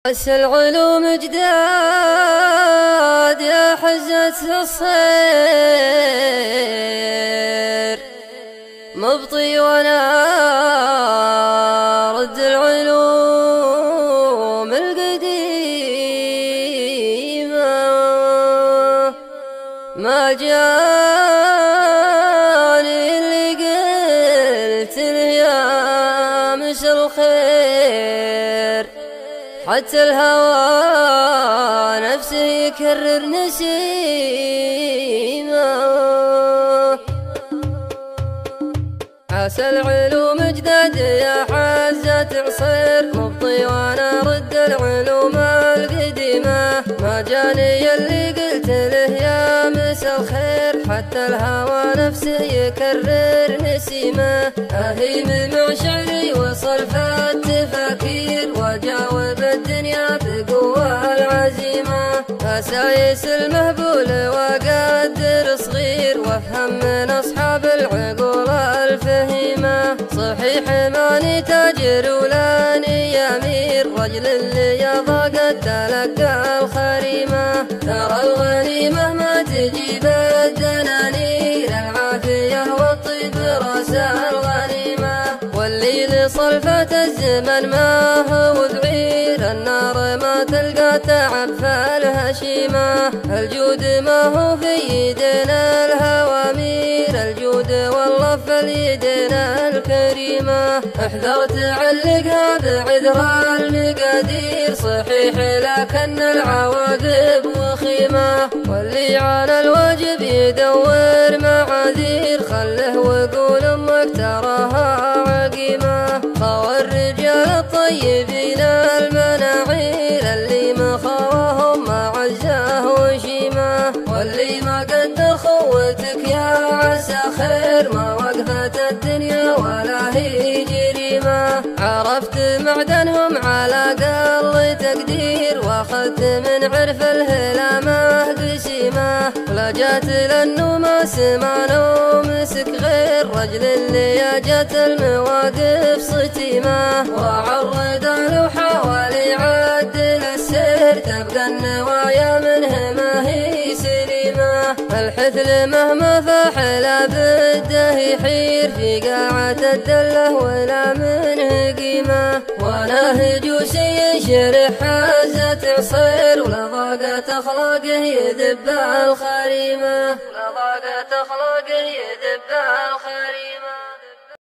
حس العلوم جداد يا حزة الصير، مبطي وانا رد العلوم القديمة، ما جاني اللي قلت له يا مس الخير، حتى الهوى نفسه يكرر نسيمه. عسى العلوم جداد يا حزة عصير، مبطي وانا رد العلوم القديمة، ما جاني اللي قلت له يا مس الخير، حتى الهوى نفسه يكرر نسيمه. اهيم مع شعري وصرف التفاكير، واجاوب الدنيا بقوة العزيمة، اسايس المهبول واقدر صغير، وافهم من اصحاب العقول الفهيمة. صحيح ماني تاجر ولاني امير، رجل اللي يضاق تلقى الخريمة، ترى الغنيمة ما تجيب الدنانير، العافية والطيب راس الغنيمة، واللي لصلفة الزمن ما هو بعير، النار ما تلقى تعب فالهشيمة، الجود ما هو في يدنا الهوامير، الجود والله في اليدنا الكريمة. احذر تعلقها بعذر المقادير، صحيح لكن العواقب وخيمة، واللي على الواجب يدور معاذير، خله وقول امك تراها عقيمة. خوى الرجال الطيبين المناعير، اللي ما خواهم ما عزاه وشيمة، واللي ما قدر خوتك يا عسى خير، ما وقفت الدنيا ولا هي جريمة. عرفت معدنهم على اقل تقدير، واخذت من عرف الهلامة بسيمة، لجأت لانه ما سمعنا ومسك غير، رجل اللي جت المواقف صتيمة، وعرض له حاول يعدل السير، تبقى النوايا منه ما هي سليمة. الحثل مهما فحل بده يحير، في قاعة الدله ولا منه قيمة، ولا هجوسي ينشرح حزة عصير، ولا ضاقت اخلاقه يذب الخريمة، ولا ضاقت اخلاقه يذب الخريمة.